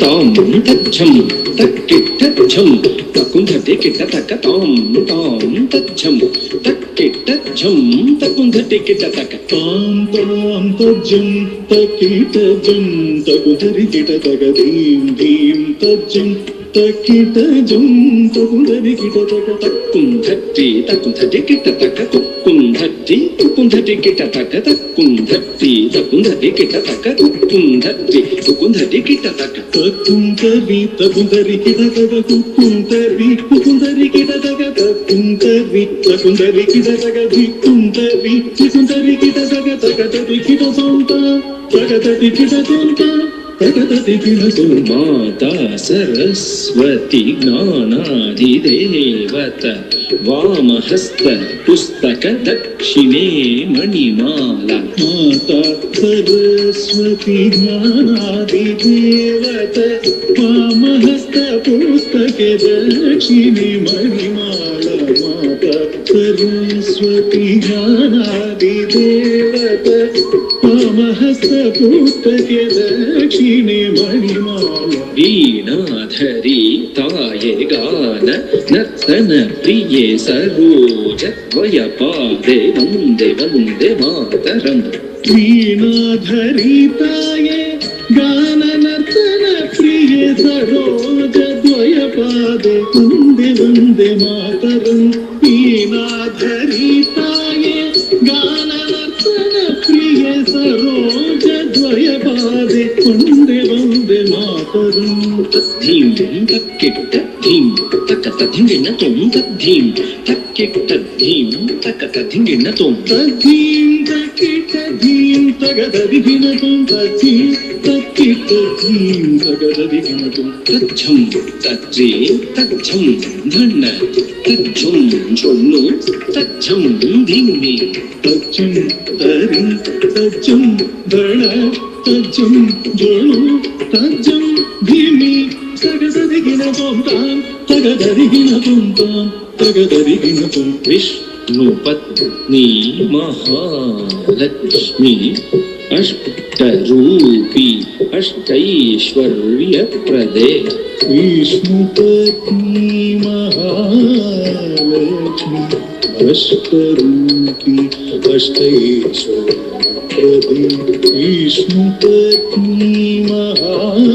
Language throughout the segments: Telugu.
తాం తచ్చం తక్కిట్టచ్చం తకుంధటి కిట్ట తక్క తాం తాం తచ్చం తక్కిట్టచ్చం తకుంధటి కిట్ట తక్క తాం తాం తజ్జం తక్కిట్టజం తకుంధటి కిట్ట తక ధీం ధీం తజ్జం తక్కిట్టజం తకుంధటి కిట్ట తక తక్కుంధటి తకుంధటి కిట్ట తక్క తక్కుంధటి తకుంధటి కిట్ట తక్క తక్కుంధటి తకుంధటి కిట్ట తక్క తక్కుంధటి తకుంధటి కిట్ట తక్క తక్కుంధరి తకుంధరి కిట్ట తక తక్కుంధరి తకుంధరి కిట్ట తక తక్కుంధరి తకుంధరి కిట్ట తక దిక్కుంధరి తకుంధరి కిట్ట తక తకతది కిట్ట సొంత తకతది కిట్ట సొంత తకతది కిట్ట సొంత మాతా సరస్వతి జ్ఞానాధిదేవత వామహస్త పుస్తక దక్షిణే మణిమాల మాతా సరస్వతి జ్ఞానాధిదేవత వామహస్త పుస్తకే దక్షిణే మణిమాల మాతా సరస్వతి జ్ఞానాధిదేవత వామహస్త పుస్తకే దక్షిణే మణిమాల వీణాధరి తాయే గాన నర్తన ప్రియే సరోజ ద్వయ పాదే వందే వందే మాతరం వీణాధరితాయే గాన నర్తన ప్రియ సరోజ ద్వయ పాదే వందే వందే మాతరం వీణాధరితాయే గాన నర్తన ప్రియ సరోజ ద్వయ పాదే వందే వందే మాతరం ధీం తక్కిట్ట ధీం తక్క ధింగిణ తోం తద్ధీం తక్కిట్ట ధీం తక్క ధింగిణ తోం తద్ధీం తక్కిట్ట ధీం తగదది గినతం తద్ధీం తక్కిట్ట ధీం తగదది గినతం తచ్చం తచ్చి తచ్చం ధన్న తచ్చం చొన్ను తచ్చం ధింగి తచ్చం తరి తచ్చం ధణ తచ్చం జోణు తచ్చం ధీమి తగదది గినతం తాం తగదది గినతం తాం తగదది గినతం విష్ణుపత్ని మహాలక్ష్మి అష్టరూపి అష్టైశ్వర్యప్రదే విష్ణుపత్ని మహాలక్ష్మి అష్టరూపి అష్టైశ్వర్యప్రదే విష్ణుపత్ని మహాలక్ష్మి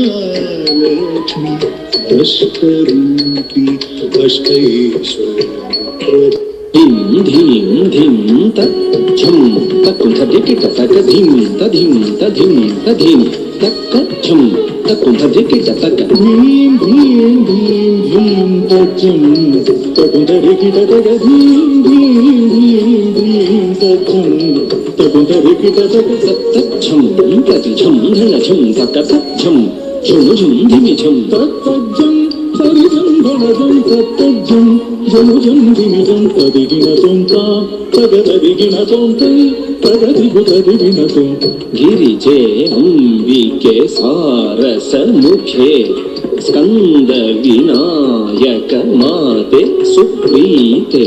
అష్టరూపి అష్టైశ్వర్యప్రదే ధిం ధిం ధిం తచ్చం తక్కుధటి కిట తక ధిం తధిం తధిం తధిం తక్కచ్చం తక్కుధటి కిట తక ధీం ధీం ధీం ధీం తచ్చం తకుంధరి కిట తక ధీం ధీం ధీం ధీం తచ్చం తకుంధరి కిట తక తచ్చం ప్రతిఛం ధనఛం తక తచ్చం ఝుం ధిమిఛం తచ్చం సరిజం ధనజం తచ్చం ఝుం ధిమిజం తదిగినతం తాం తగదదిగినతం తం తగదిగుదదిగినతం గిరిజే అంబికే సారసముఖే స్కంద వినాయక మాతే సుప్రీతే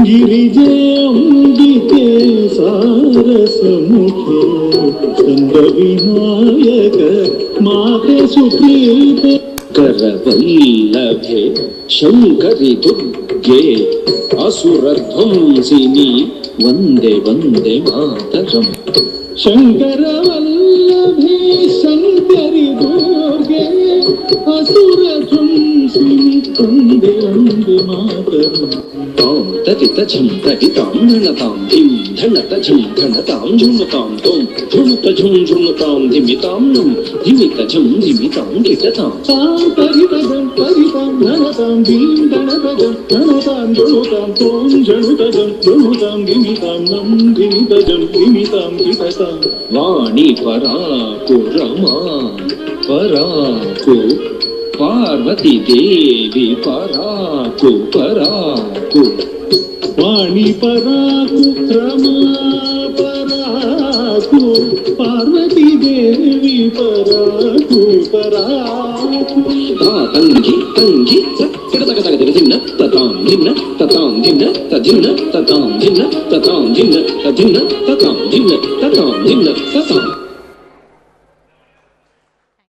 గిరిజే అంబికే సారసముఖే స్కంద వినాయక మాతే సుప్రీతే करवल्लभे शंकरि दुर्गे असुरध्वंसिनी वंदे वंदे मातरम शंकर वल्लभे शंकरि दुर्गे असुर ध्वंसिनी वंदे वंदे मातरम तां ततितझं तटितां धनतां धिं धनतझं धनतां झुमतां तों झुमतझं झुमतां धिमितां नं धिमितझं धिमितां किटतां तां तरितझं तरितां धनतां धीं धनतझं धनतां झुमुतां तों झणुतझं झुमुतां धिमितां नं धिमितझं धिमितां किटतां वाणी पराकु रमा पराकु पार्वती देवी पराकु पराकु वाणी पराकु रमा पराकु पार्वती देवी पराकु पराकु तंगी तंगी तक तक धिन्न ततां धिन्न ततां धिन्न तधिन्न ततां धिन्न ततां धिन्न तधिन्न ततां धिन्न ततां धिन्न ततां